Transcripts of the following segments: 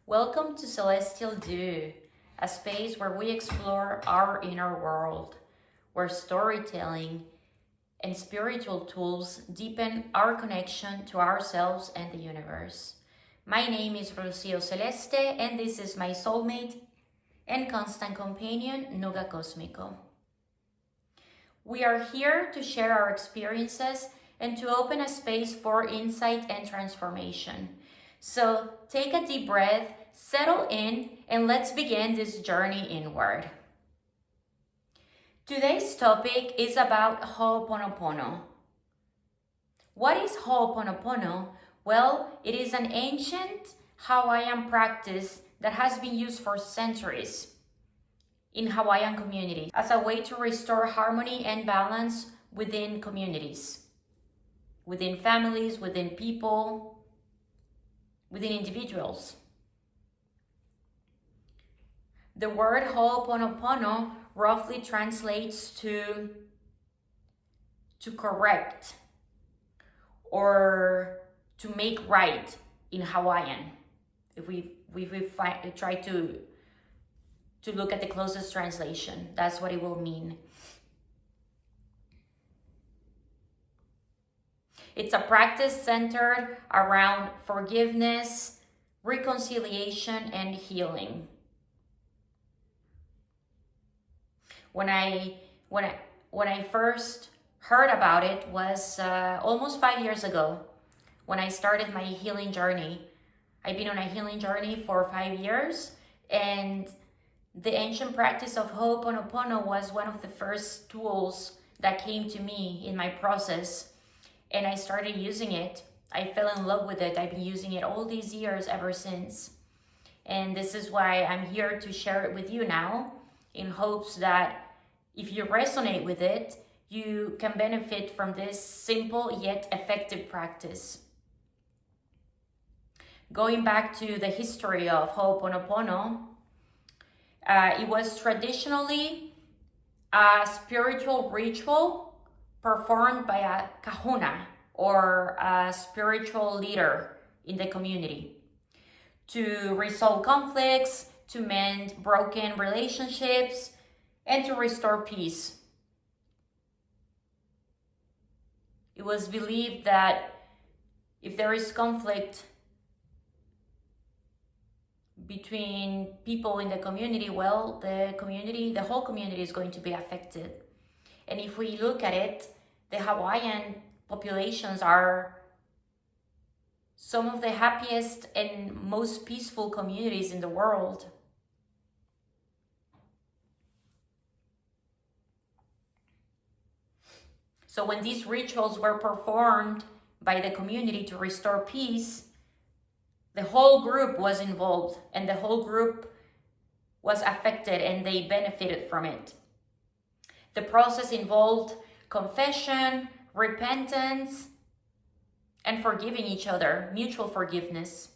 Welcome to Celestial Dew, a space where we explore our inner world, where storytelling and spiritual tools deepen our connection to ourselves and the universe. My name is Rocio Celeste, and this is my soulmate and constant companion, Nougat Cósmico. We are here to share our experiences and to open a space for insight and transformation. So take a deep breath, settle in, and let's begin this journey inward. Today's topic is about Ho'oponopono. What is Ho'oponopono? Well, it is an ancient Hawaiian practice that has been used for centuries in Hawaiian communities as a way to restore harmony and balance within communities, within families, within people, within individuals. The word Ho'oponopono roughly translates to correct or to make right in Hawaiian. If we try to look at the closest translation, that's what it will mean. It's a practice centered around forgiveness, reconciliation, and healing. When I first heard about it was almost 5 years ago when I started my healing journey. I've been on a healing journey for 5 years, and the ancient practice of Ho'oponopono was one of the first tools that came to me in my process, and I started using it. I fell in love with it. I've been using it all these years ever since. And this is why I'm here to share it with you now, in hopes that if you resonate with it, you can benefit from this simple yet effective practice. Going back to the history of Ho'oponopono, it was traditionally a spiritual ritual performed by a kahuna, or a spiritual leader in the community, to resolve conflicts, to mend broken relationships, and to restore peace. It was believed that if there is conflict between people in the community, well, the whole community is going to be affected. And if we look at it, the Hawaiian populations are some of the happiest and most peaceful communities in the world. So when these rituals were performed by the community to restore peace, the whole group was involved, and the whole group was affected, and they benefited from it. The process involved confession, repentance, and forgiving each other, mutual forgiveness.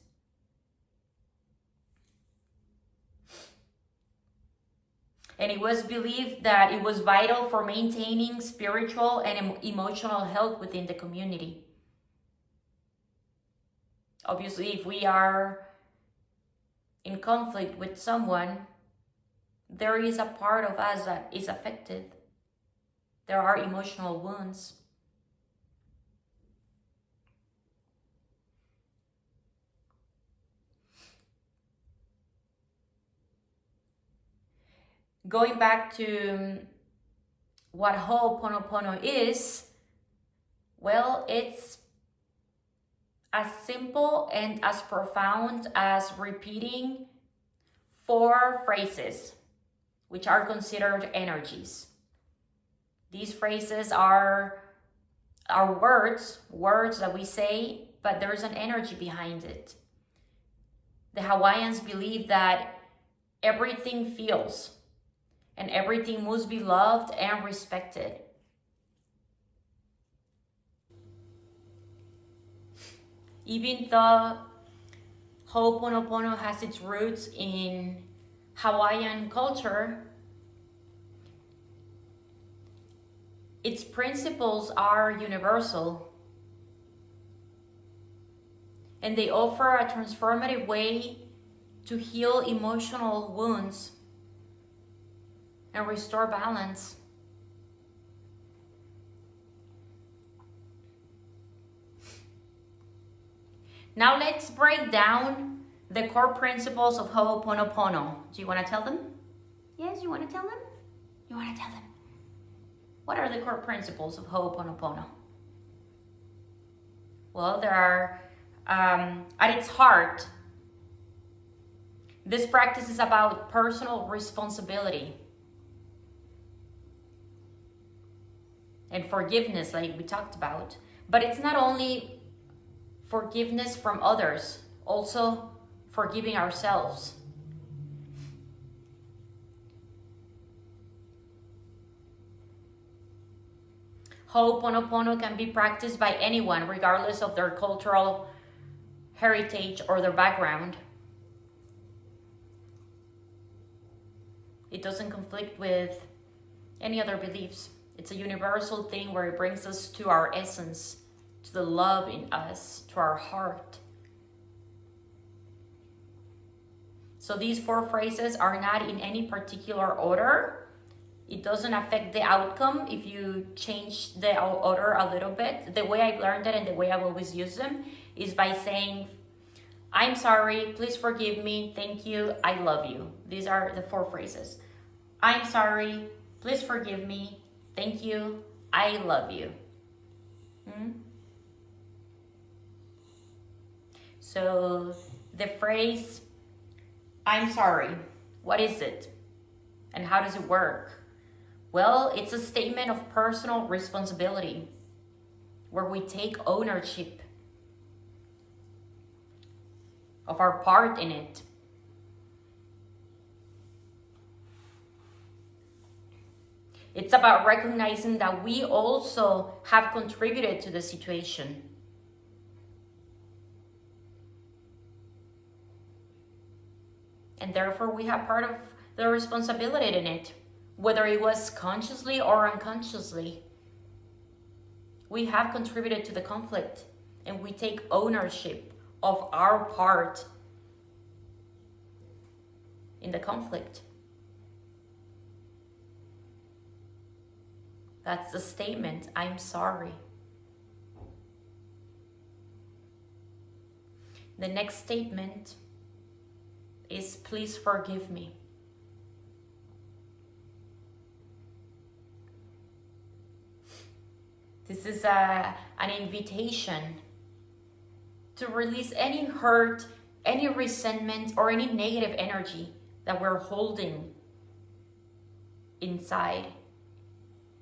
And it was believed that it was vital for maintaining spiritual and emotional health within the community. Obviously, if we are in conflict with someone, there is a part of us that is affected. There are emotional wounds. Going back to what Ho'oponopono is, well, it's as simple and as profound as repeating 4 phrases, which are considered energies. These phrases are words that we say, but there's an energy behind it. The Hawaiians believe that everything feels, and everything must be loved and respected. Even though Ho'oponopono has its roots in Hawaiian culture, its principles are universal, and they offer a transformative way to heal emotional wounds and restore balance. Now let's break down the core principles of Ho'oponopono. Do you want to tell them? Yes, you want to tell them? You want to tell them? What are the core principles of Ho'oponopono? Well, there are, at its heart, this practice is about personal responsibility and forgiveness, like we talked about. But it's not only forgiveness from others, also forgiving ourselves. Ho'oponopono can be practiced by anyone, regardless of their cultural heritage or their background. It doesn't conflict with any other beliefs. It's a universal thing where it brings us to our essence, to the love in us, to our heart. So these 4 phrases are not in any particular order. It doesn't affect the outcome if you change the order a little bit. The way I've learned it and the way I've always used them is by saying, I'm sorry, please forgive me, thank you, I love you. These are the 4 phrases. I'm sorry, please forgive me, thank you, I love you. So the phrase, I'm sorry, what is it? And how does it work? Well, it's a statement of personal responsibility where we take ownership of our part in it. It's about recognizing that we also have contributed to the situation. And therefore we have part of the responsibility in it, whether it was consciously or unconsciously. We have contributed to the conflict and we take ownership of our part in the conflict. That's the statement, I'm sorry. The next statement is, please forgive me. This is an invitation to release any hurt, any resentment, or any negative energy that we're holding inside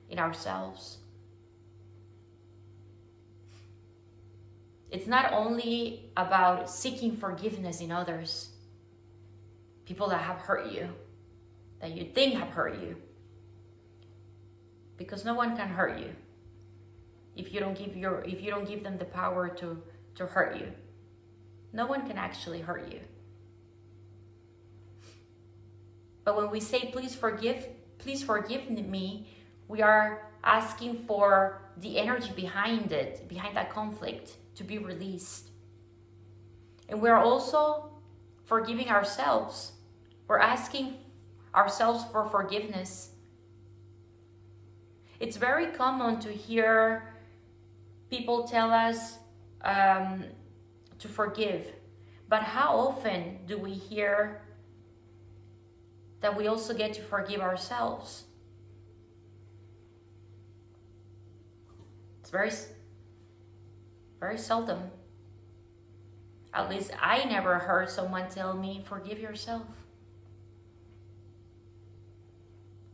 in ourselves. It's not only about seeking forgiveness in others, people that have hurt you, that you think have hurt you, because no one can hurt you if you don't give them the power to hurt you. No one can actually hurt you. But when we say please forgive me, we are asking for the energy behind it, behind that conflict, to be released. And we're also forgiving ourselves. We're asking ourselves for forgiveness. It's very common to hear people tell us to forgive. But how often do we hear that we also get to forgive ourselves? It's very seldom. At least I never heard someone tell me, forgive yourself.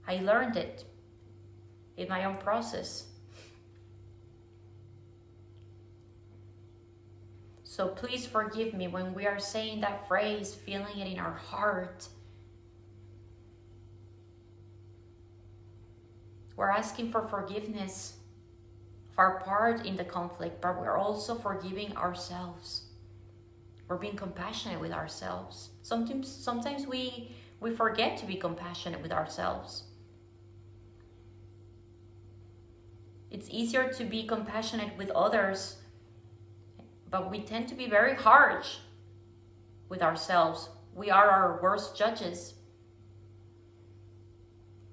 I learned it in my own process. So please forgive me. When we are saying that phrase, feeling it in our heart, we're asking for forgiveness of our part in the conflict, but we're also forgiving ourselves. We're being compassionate with ourselves. Sometimes we forget to be compassionate with ourselves. It's easier to be compassionate with others, but we tend to be very harsh with ourselves We are our worst judges.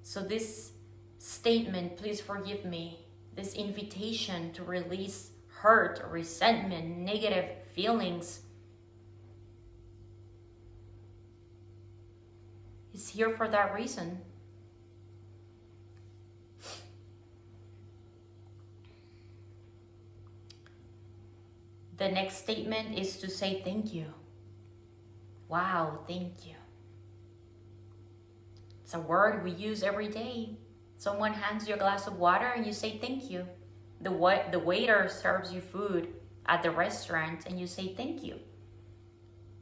So this statement, please forgive me, this invitation to release hurt, resentment, negative feelings is here for that reason. The next statement is to say thank you. Wow, thank you. It's a word we use every day. Someone hands you a glass of water and you say thank you. The waiter serves you food at the restaurant and you say thank you.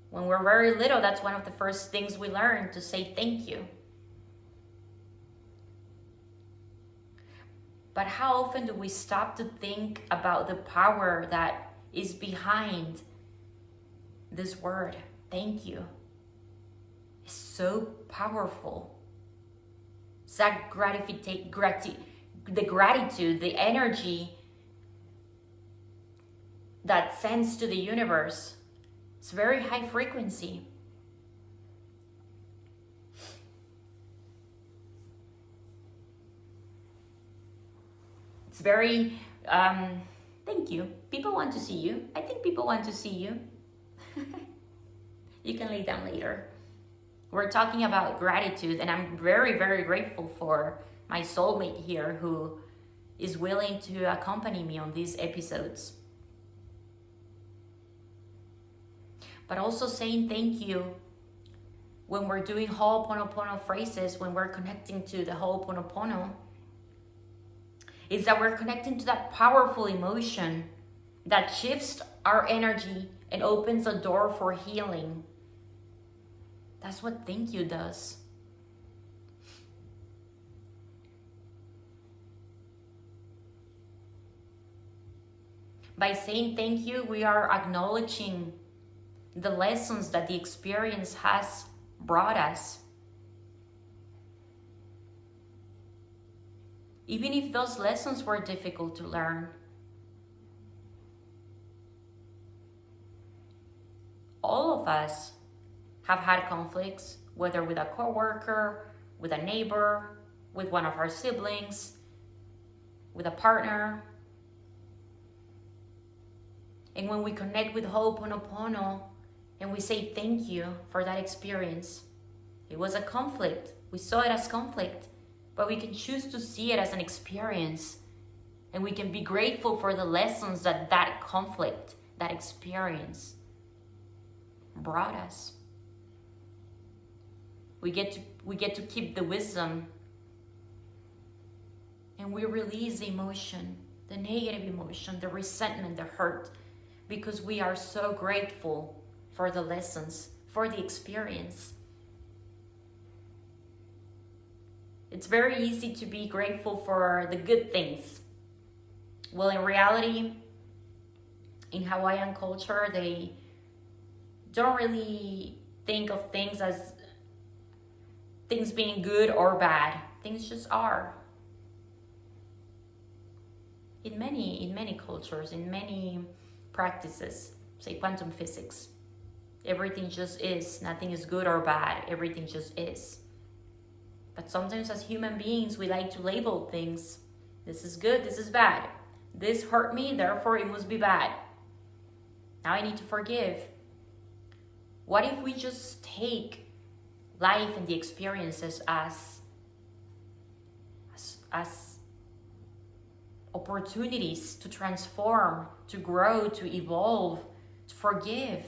When we're very little, that's one of the first things we learn, to say thank you. But how often do we stop to think about the power that is behind this word, thank you? It's so powerful. It's that the gratitude, the energy that sends to the universe. It's very high frequency. It's very, thank you. People want to see you. I think people want to see you. You can lay down later. We're talking about gratitude, and I'm very, very grateful for my soulmate here who is willing to accompany me on these episodes. But also saying thank you when we're doing Ho'oponopono phrases, when we're connecting to the Ho'oponopono, is that we're connecting to that powerful emotion that shifts our energy and opens a door for healing. That's what thank you does. By saying thank you, we are acknowledging the lessons that the experience has brought us. Even if those lessons were difficult to learn. All of us have had conflicts, whether with a coworker, with a neighbor, with one of our siblings, with a partner. And when we connect with Ho'oponopono and we say thank you for that experience, it was a conflict. We saw it as conflict, but we can choose to see it as an experience, and we can be grateful for the lessons that that conflict, that experience brought us. We get to keep the wisdom, and we release the emotion, the negative emotion, the resentment, the hurt, because we are so grateful for the lessons, for the experience. It's very easy to be grateful for the good things. Well, in reality, in Hawaiian culture, they don't really think of things as things being good or bad. Things just are. In many cultures, in many practices, say quantum physics, everything just is. Nothing is good or bad. Everything just is. But sometimes as human beings, we like to label things. This is good, this is bad. This hurt me, therefore it must be bad. Now I need to forgive. What if we just take life and the experiences as opportunities to transform, to grow, to evolve, to forgive?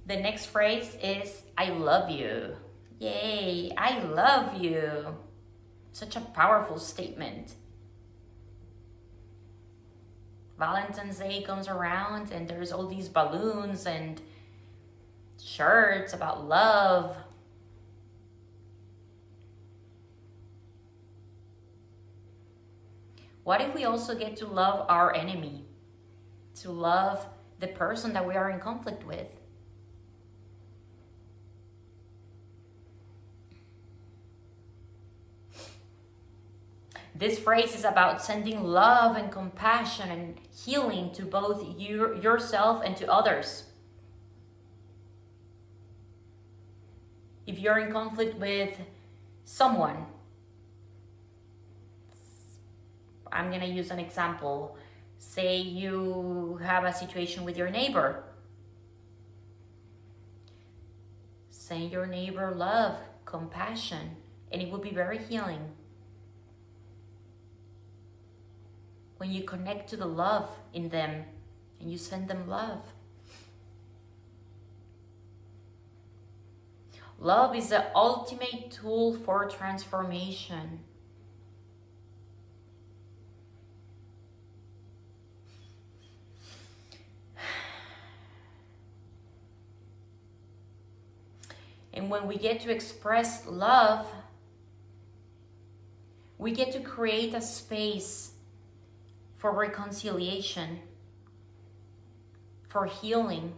The next phrase is, I love you. Yay, I love you. Such a powerful statement. Valentine's Day comes around and there's all these balloons and shirts about love. What if we also get to love our enemy? To love the person that we are in conflict with? This phrase is about sending love and compassion and healing to both yourself and to others. If you're in conflict with someone, I'm going to use an example. Say you have a situation with your neighbor. Send your neighbor love, compassion, and it will be very healing. When you connect to the love in them and you send them love. Love is the ultimate tool for transformation. And when we get to express love, we get to create a space for reconciliation, for healing.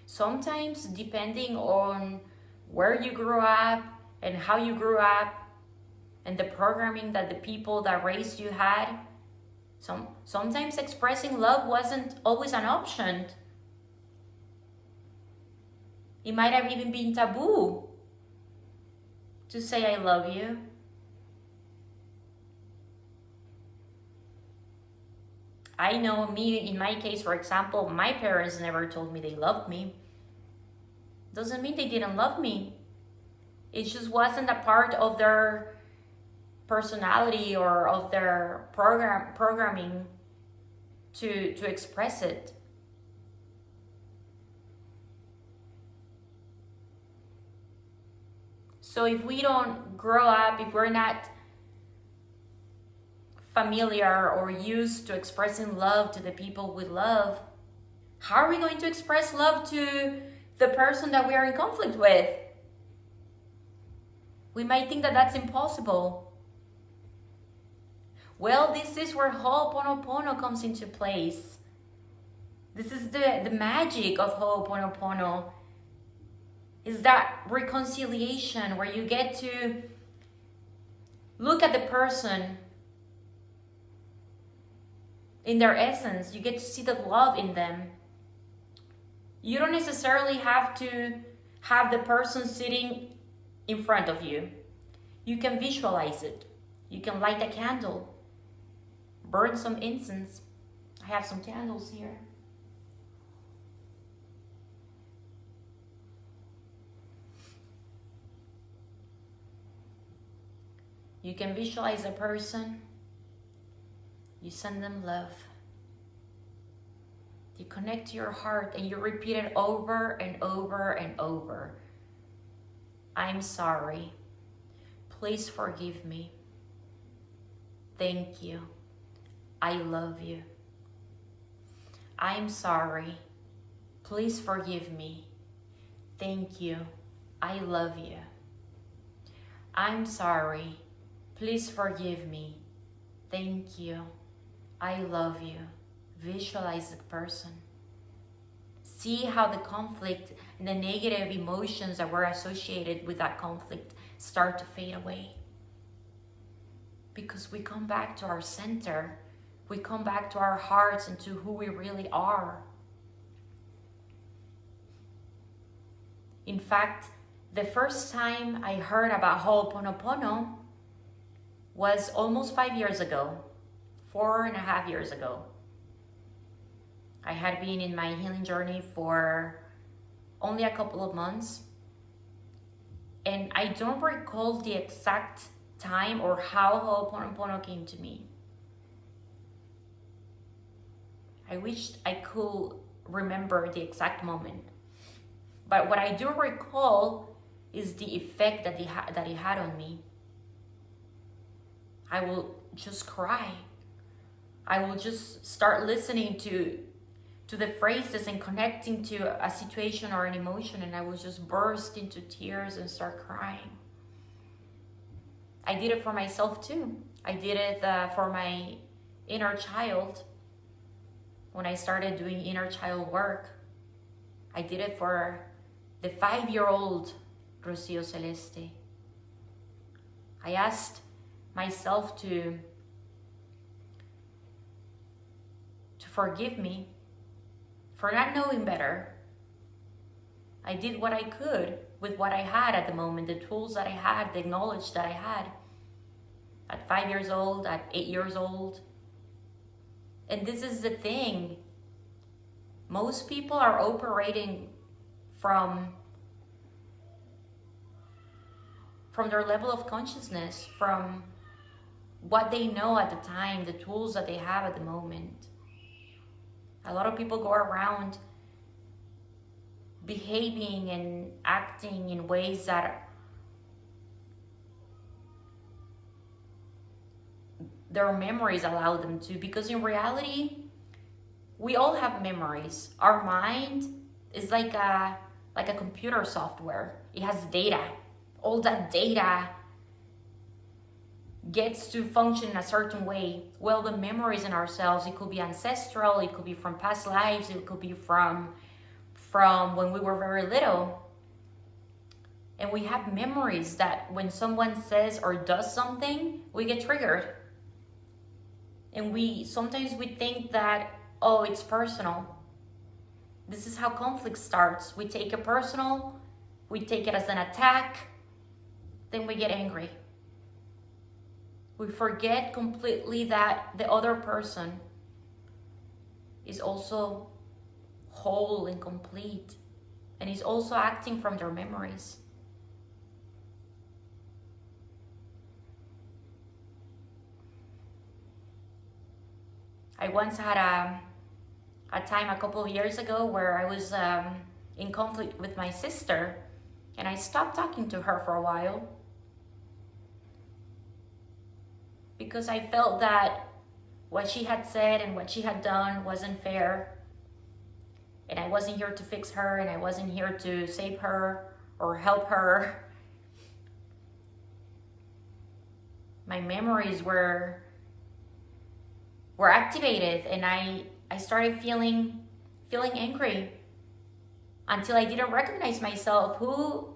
Sometimes, depending on where you grew up and how you grew up and the programming that the people that raised you had, sometimes expressing love wasn't always an option. It might have even been taboo to say I love you. I know me, in my case, for example, my parents never told me they loved me. Doesn't mean they didn't love me. It just wasn't a part of their personality or of their programming to express it. So if we don't grow up, if we're not familiar or used to expressing love to the people we love, how are we going to express love to the person that we are in conflict with? We might think that that's impossible. Well, this is where Ho'oponopono comes into place. This is the magic of Ho'oponopono. Is that reconciliation where you get to look at the person in their essence. You get to see the love in them. You don't necessarily have to have the person sitting in front of you. You can visualize it. You can light a candle, burn some incense. I have some candles here. You can visualize a person. You send them love. You connect to your heart and you repeat it over and over and over. I'm sorry. Please forgive me. Thank you. I love you. I'm sorry. Please forgive me. Thank you. I love you. I'm sorry. Please forgive me. Thank you. I love you. Visualize the person. See how the conflict and the negative emotions that were associated with that conflict start to fade away. Because we come back to our center. We come back to our hearts and to who we really are. In fact, the first time I heard about Ho'oponopono was almost 5 years ago, 4.5 years ago. I had been in my healing journey for only a couple of months. And I don't recall the exact time or how Ho'oponopono came to me. I wished I could remember the exact moment. But what I do recall is the effect that it had on me. I will just cry. I will just start listening to the phrases and connecting to a situation or an emotion, and I will just burst into tears and start crying. I did it for myself too. I did it for my inner child. When I started doing inner child work, I did it for the 5-year-old Rocio Celeste. I asked myself to forgive me for not knowing better. I did what I could with what I had at the moment, the tools that I had, the knowledge that I had. At 5 years old, at 8 years old. And this is the thing. Most people are operating from their level of consciousness, from what they know at the time, the tools that they have at the moment. A lot of people go around behaving and acting in ways that their memories allow them to, because in reality, we all have memories. Our mind is like a computer software. It has data. All that data gets to function in a certain way. Well, the memories in ourselves, it could be ancestral, it could be from past lives, it could be from when we were very little. And we have memories that when someone says or does something, we get triggered. And sometimes we think that, oh, it's personal. This is how conflict starts. We take it personal, we take it as an attack, then we get angry. We forget completely that the other person is also whole and complete, and is also acting from their memories. I once had a time a couple of years ago where I was in conflict with my sister, and I stopped talking to her for a while because I felt that what she had said and what she had done wasn't fair, and I wasn't here to fix her, and I wasn't here to save her or help her. My memories were activated, and I started feeling angry until I didn't recognize myself. Who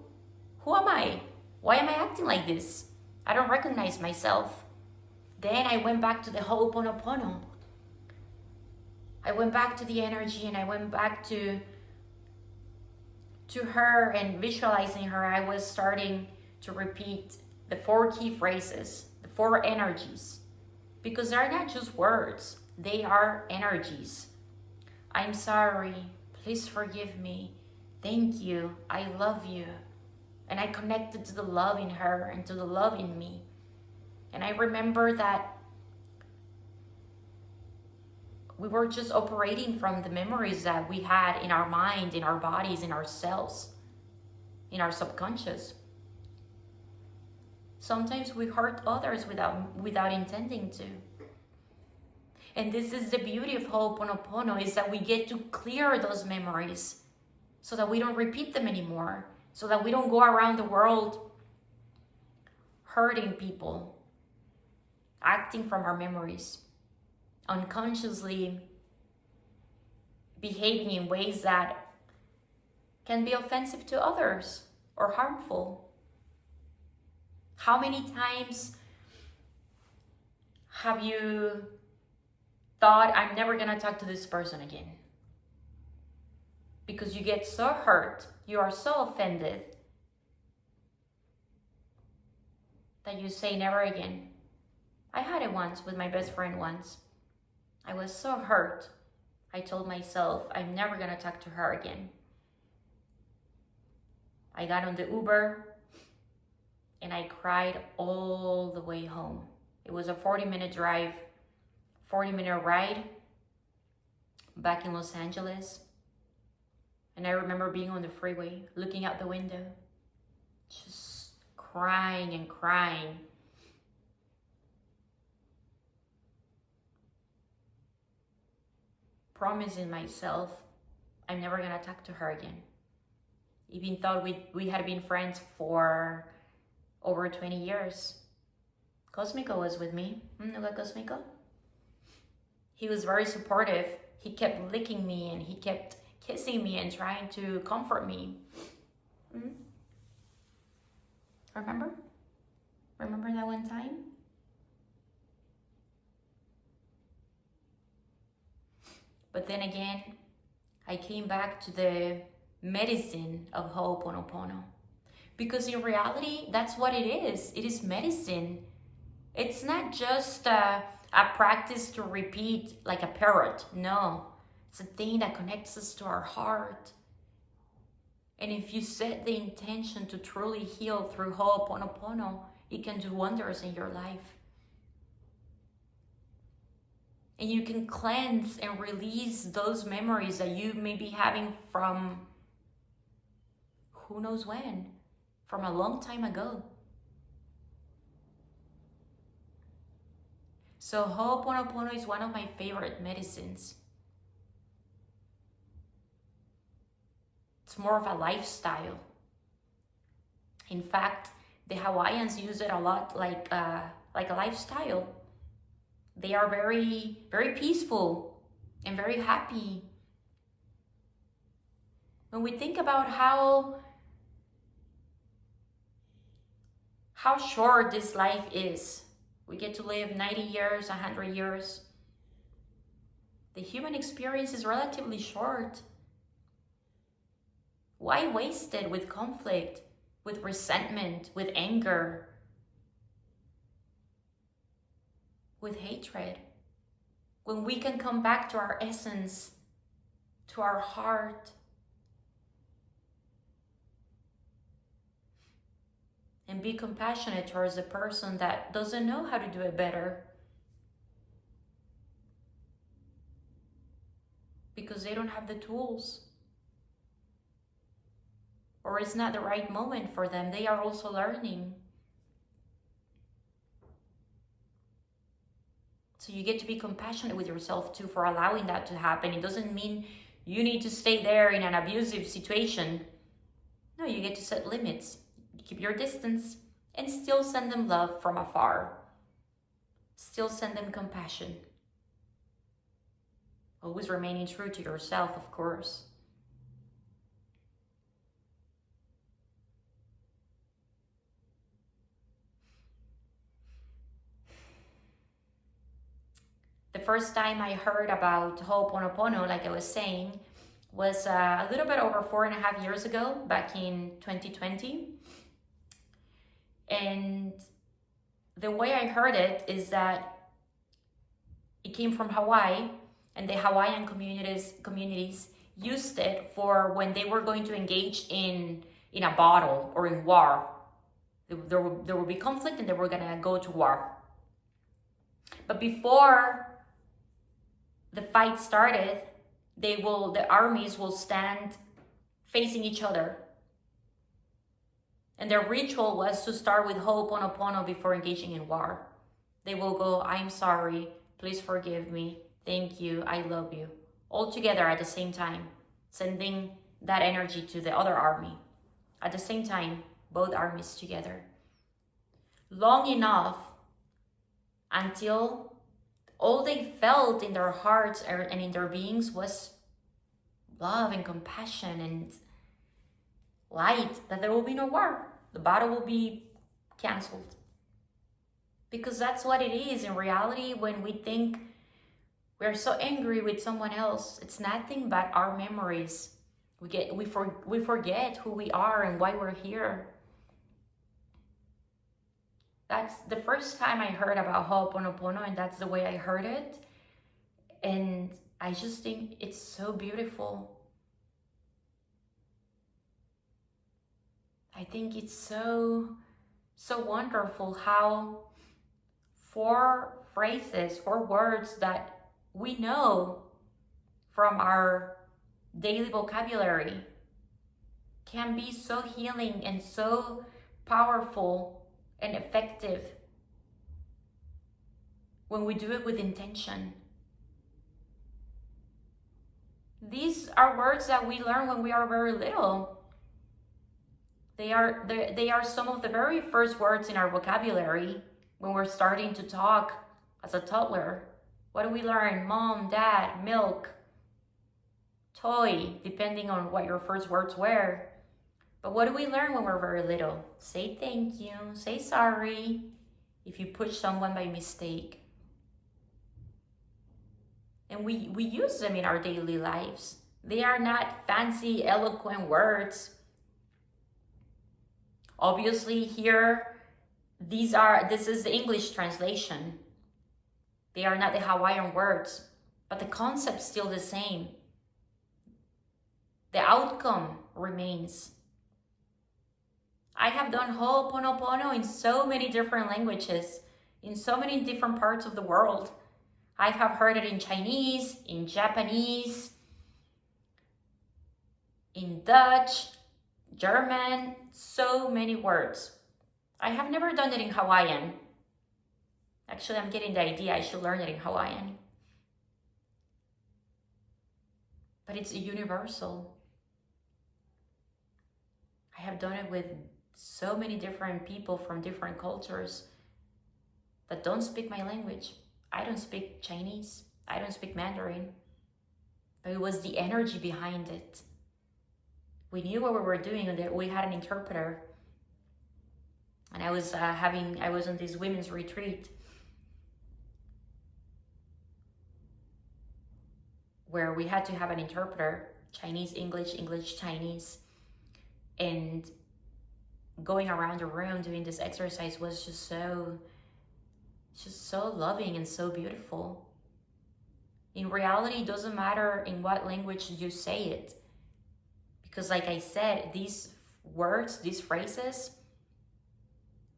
am I? Why am I acting like this? I don't recognize myself. Then I went back to the Ho'oponopono. I went back to the energy, and I went back to her and visualizing her. I was starting to repeat the 4 key phrases, the 4 energies, because they're not just words, they are energies. I'm sorry, please forgive me, thank you, I love you. And I connected to the love in her and to the love in me. And I remember that we were just operating from the memories that we had in our mind, in our bodies, in our cells, in our subconscious. Sometimes we hurt others without intending to. And this is the beauty of Ho'oponopono, is that we get to clear those memories so that we don't repeat them anymore, so that we don't go around the world hurting people, acting from our memories, unconsciously behaving in ways that can be offensive to others or harmful. How many times have you thought, I'm never gonna talk to this person again? Because you get so hurt, you are so offended, that you say never again. I had it once with my best friend once. I was so hurt. I told myself, I'm never gonna talk to her again. I got on the Uber and I cried all the way home. It was a 40-minute drive, 40-minute ride back in Los Angeles. And I remember being on the freeway, looking out the window, just crying and crying. Promising myself, I'm never gonna talk to her again. Even though we had been friends for over 20 years. Cósmico was with me, Nougat Cósmico. He was very supportive. He kept licking me and he kept kissing me and trying to comfort me. Remember? Remember that one time? But then again, I came back to the medicine of Ho'oponopono. Because in reality, that's what it is. It is medicine. It's not just a practice to repeat like a parrot. No, it's a thing that connects us to our heart. And if you set the intention to truly heal through Ho'oponopono, it can do wonders in your life. And you can cleanse and release those memories that you may be having from who knows when, from a long time ago. So Ho'oponopono is one of my favorite medicines. It's more of a lifestyle. In fact, the Hawaiians use it a lot like a lifestyle. They are very, very peaceful and very happy. When we think about how short this life is, we get to live 90 years, 100 years. The human experience is relatively short. Why waste it with conflict, with resentment, with anger, with hatred, when we can come back to our essence, to our heart, and be compassionate towards the person that doesn't know how to do it better because they don't have the tools, or it's not the right moment for them. They are also learning. So you get to be compassionate with yourself too for allowing that to happen. It doesn't mean you need to stay there in an abusive situation. No, you get to set limits. You keep your distance and still send them love from afar. Still send them compassion. Always remaining true to yourself, of course. The first time I heard about Ho'oponopono, like I was saying, was a little bit over 4.5 years ago, back in 2020. And the way I heard it is that it came from Hawaii, and the Hawaiian communities used it for when they were going to engage in a battle or in war. There will be conflict and they were gonna go to war. But before the fight started, the armies will stand facing each other. And their ritual was to start with Ho'oponopono before engaging in war. They will go, I'm sorry, please forgive me, thank you, I love you. All together at the same time, sending that energy to the other army. At the same time, both armies together. Long enough until all they felt in their hearts and in their beings was love and compassion and light, that there will be no war. The battle will be canceled. Because that's what it is in reality. When we think we're so angry with someone else, it's nothing but our memories. We forget who we are and why we're here. That's the first time I heard about Ho'oponopono, and that's the way I heard it. And I just think it's so beautiful. I think it's so wonderful how 4 phrases, 4 words that we know from our daily vocabulary can be so healing and so powerful and effective when we do it with intention. These are words that we learn when we are very little. They are some of the very first words in our vocabulary when we're starting to talk as a toddler. What do we learn? Mom, dad, milk, toy, depending on what your first words were. But what do we learn when we're very little? Say thank you, say sorry if you push someone by mistake. And we use them in our daily lives. They are not fancy, eloquent words. Obviously here, this is the English translation. They are not the Hawaiian words, but the concept's still the same. The outcome remains. I have done Ho'oponopono in so many different languages, in so many different parts of the world. I have heard it in Chinese, in Japanese, in Dutch, German, so many words. I have never done it in Hawaiian. Actually, I'm getting the idea I should learn it in Hawaiian. But it's universal. I have done it with so many different people from different cultures that don't speak my language. I don't speak Chinese. I don't speak Mandarin. But it was the energy behind it. We knew what we were doing, and we had an interpreter. And I was on this women's retreat where we had to have an interpreter, Chinese, English, English, Chinese. And going around the room doing this exercise was just so loving and so beautiful. In reality, it doesn't matter in what language you say it. Because like I said, these words, these phrases,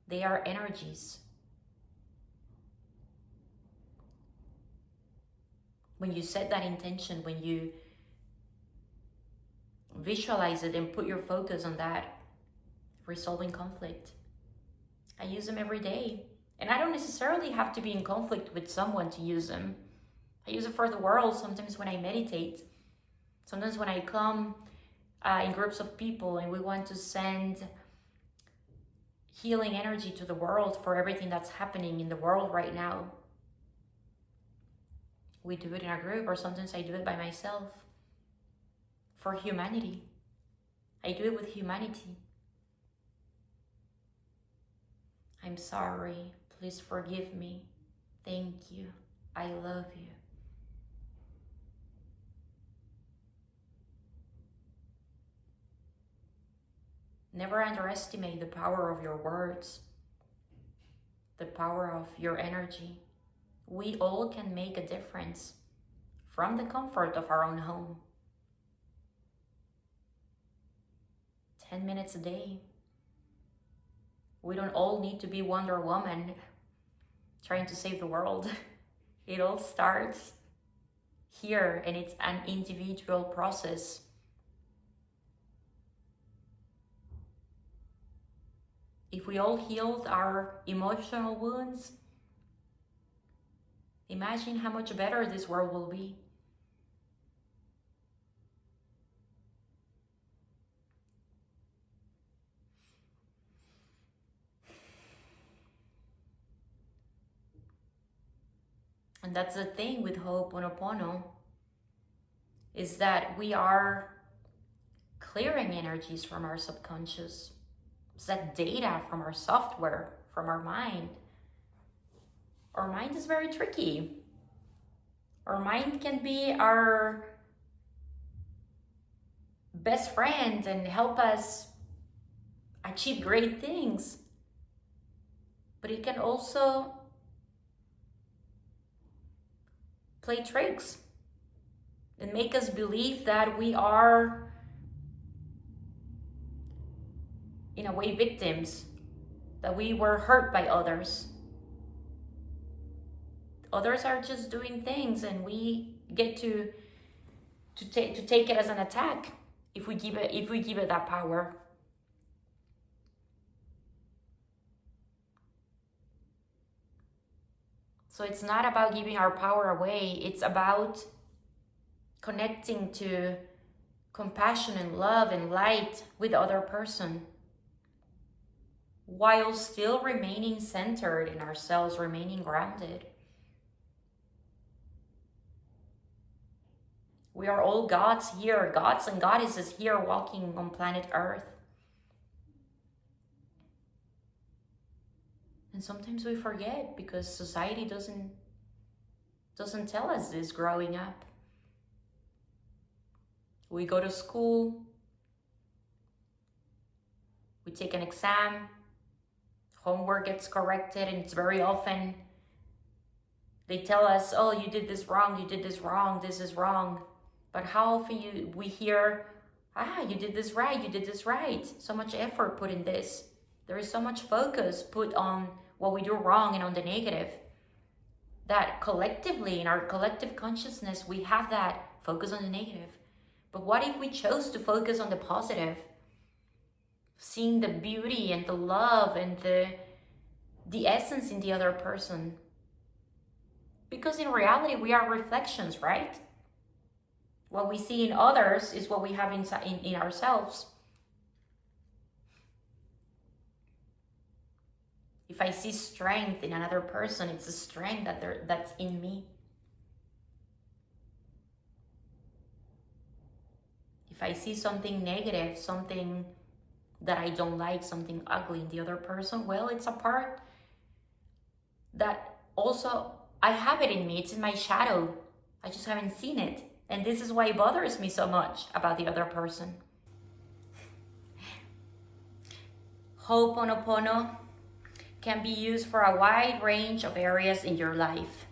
they are energies. When you set that intention, when you visualize it and put your focus on that, resolving conflict. I use them every day. And I don't necessarily have to be in conflict with someone to use them. I use it for the world sometimes when I meditate. Sometimes when I come in groups of people and we want to send healing energy to the world for everything that's happening in the world right now. We do it in a group, or sometimes I do it by myself. For humanity. I do it with humanity. I'm sorry. Please forgive me. Thank you. I love you. Never underestimate the power of your words, the power of your energy. We all can make a difference from the comfort of our own home. 10 minutes a day. We don't all need to be Wonder Woman trying to save the world. It all starts here, and it's an individual process. If we all healed our emotional wounds, imagine how much better this world will be. And that's the thing with Ho'oponopono, is that we are clearing energies from our subconscious. It's that data from our software, from our mind. Our mind is very tricky. Our mind can be our best friend and help us achieve great things. But it can also play tricks and make us believe that we are, in a way, victims, that we were hurt by others. Others are just doing things, and we get to take it as an attack if we give it that power. So it's not about giving our power away. It's about connecting to compassion and love and light with the other person, while still remaining centered in ourselves, remaining grounded. We are all gods here, gods and goddesses here walking on planet Earth. And sometimes we forget because society doesn't tell us this growing up. We go to school, we take an exam, homework gets corrected, and it's very often they tell us, oh, you did this wrong, this is wrong. But how often we hear, you did this right. So much effort put in this. There is so much focus put on what we do wrong and on the negative, that collectively in our collective consciousness, we have that focus on the negative. But what if we chose to focus on the positive? Seeing the beauty and the love and the essence in the other person. Because in reality, we are reflections, right? What we see in others is what we have in ourselves. If I see strength in another person, it's the strength that's in me. If I see something negative, something that I don't like, something ugly in the other person, well, it's a part that also I have it in me. It's in my shadow. I just haven't seen it. And this is why it bothers me so much about the other person. Ho'oponopono can be used for a wide range of areas in your life,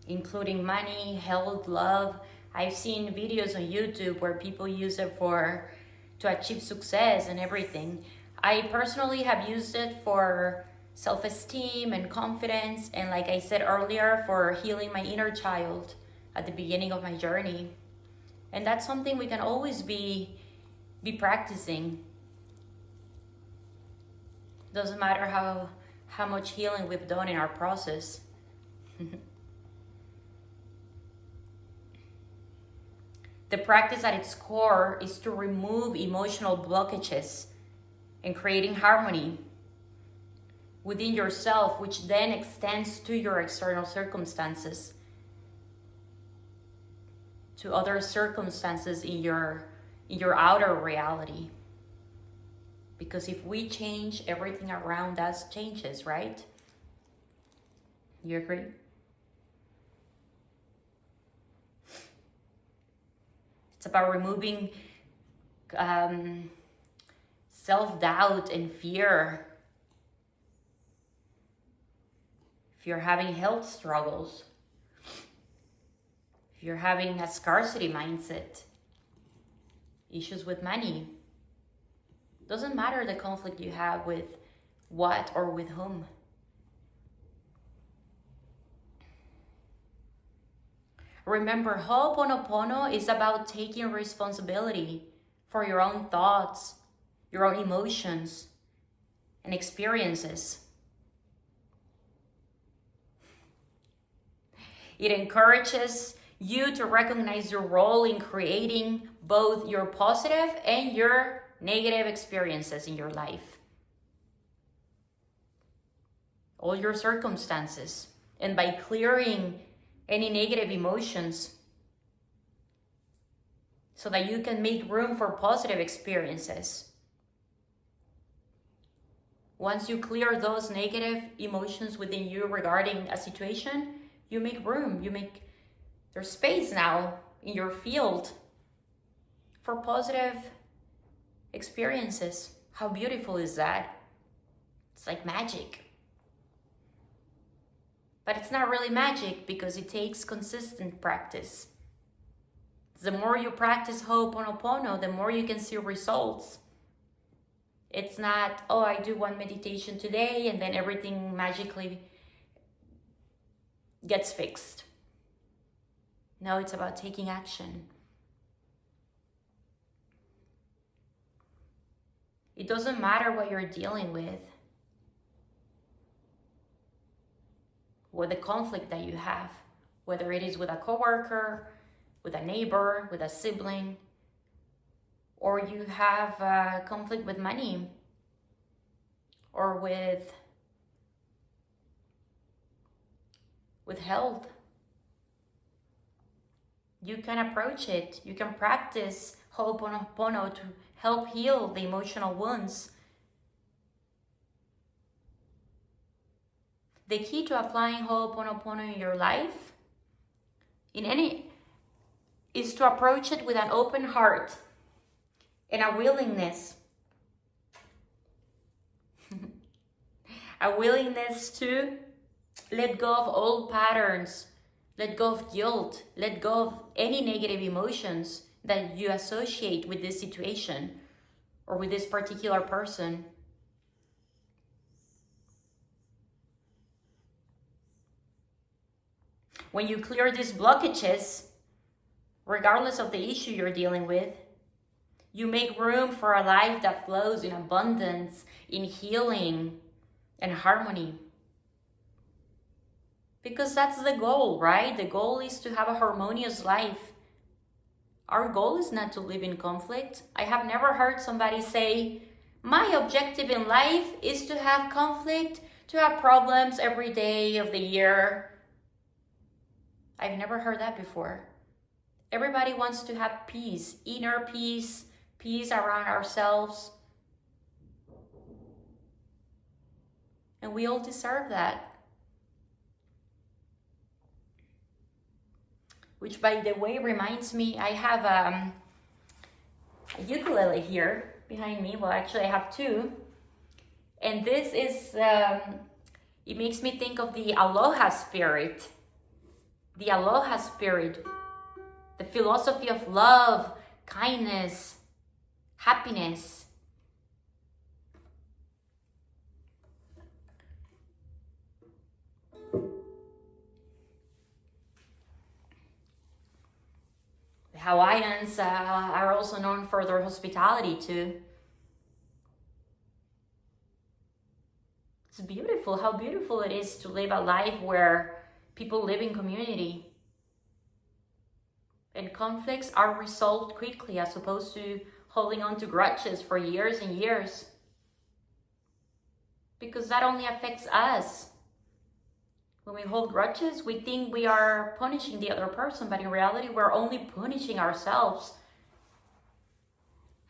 including money, health, love. I've seen videos on YouTube where people use it to achieve success and everything. I personally have used it for self-esteem and confidence, and like I said earlier, for healing my inner child at the beginning of my journey. And that's something we can always be practicing. Doesn't matter how much healing we've done in our process. The practice at its core is to remove emotional blockages and creating harmony within yourself, which then extends to your external circumstances, to other circumstances in your outer reality. Because if we change, everything around us changes, right? You agree? It's about removing self-doubt and fear. If you're having health struggles, if you're having a scarcity mindset, issues with money, doesn't matter the conflict you have with what or with whom. Remember, Ho'oponopono is about taking responsibility for your own thoughts, your own emotions, and experiences. It encourages you to recognize your role in creating both your positive and your negative experiences in your life. All your circumstances. And by clearing any negative emotions so that you can make room for positive experiences. Once you clear those negative emotions within you regarding a situation, you make room, there's space now in your field for positive experiences. How beautiful is that? It's like magic. But it's not really magic because it takes consistent practice. The more you practice Ho'oponopono, the more you can see results. It's not, oh, I do one meditation today and then everything magically gets fixed. No, it's about taking action. It doesn't matter what you're dealing with, or the conflict that you have, whether it is with a coworker, with a neighbor, with a sibling, or you have a conflict with money, or with health. You can approach it. You can practice Ho'oponopono to help heal the emotional wounds The key to applying Ho'oponopono in your life, is to approach it with an open heart and a willingness. A willingness to let go of old patterns, let go of guilt, let go of any negative emotions that you associate with this situation or with this particular person. When you clear these blockages, regardless of the issue you're dealing with, you make room for a life that flows in abundance, in healing, and harmony. Because that's the goal, right? The goal is to have a harmonious life. Our goal is not to live in conflict. I have never heard somebody say, my objective in life is to have conflict, to have problems every day of the year. I've never heard that before. Everybody wants to have peace, inner peace, peace around ourselves. And we all deserve that. Which, by the way, reminds me, I have a ukulele here behind me. Well, actually, I have two. And this is, it makes me think of the aloha spirit. The aloha spirit. The philosophy of love, kindness, happiness. Hawaiians are also known for their hospitality too. It's beautiful, how beautiful it is to live a life where people live in community. And conflicts are resolved quickly as opposed to holding on to grudges for years and years. Because that only affects us. When we hold grudges, we think we are punishing the other person, but in reality, we're only punishing ourselves.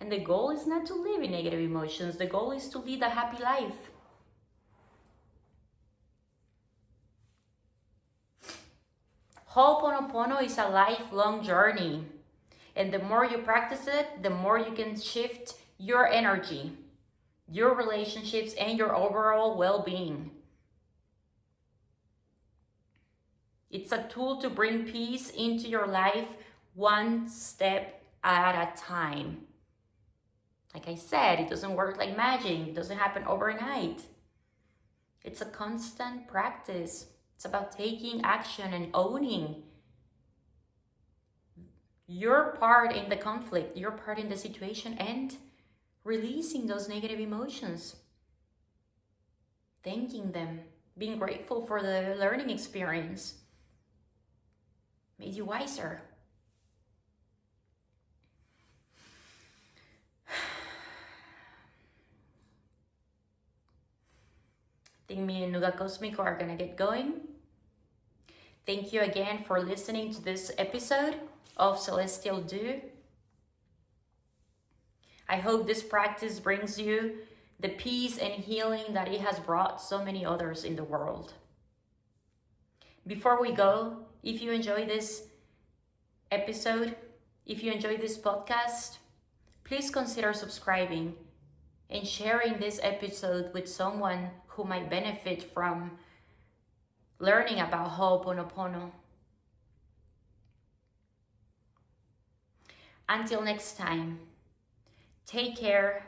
And the goal is not to live in negative emotions. The goal is to lead a happy life. Ho'oponopono is a lifelong journey. And the more you practice it, the more you can shift your energy, your relationships, and your overall well-being. It's a tool to bring peace into your life one step at a time. Like I said, it doesn't work like magic. It doesn't happen overnight. It's a constant practice. It's about taking action and owning your part in the conflict, your part in the situation, and releasing those negative emotions. Thanking them, being grateful for the learning experience. Made you wiser. I think me and Nougat Cósmico are gonna get going. Thank you again for listening to this episode of Celestial Dew. I hope this practice brings you the peace and healing that it has brought so many others in the world. Before we go, if you enjoy this episode, if you enjoy this podcast, please consider subscribing and sharing this episode with someone who might benefit from learning about Ho'oponopono. Until next time, take care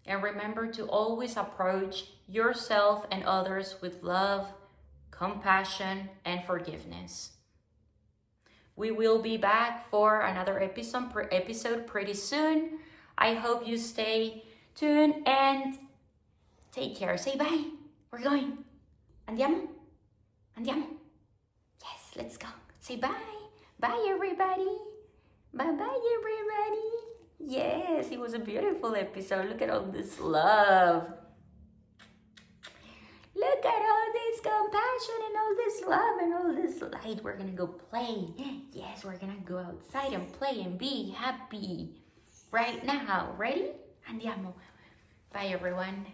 and remember to always approach yourself and others with love, compassion, and forgiveness. We will be back for another episode pretty soon. I hope you stay tuned and take care. Say bye. We're going. Andiamo? Andiamo? Yes, let's go. Say bye. Bye, everybody. Bye-bye, everybody. Yes, it was a beautiful episode. Look at all this love. Look at all this compassion and all this love and all this light. We're gonna go play. Yes, we're gonna go outside and play and be happy right now. Ready? Andiamo. Bye, everyone.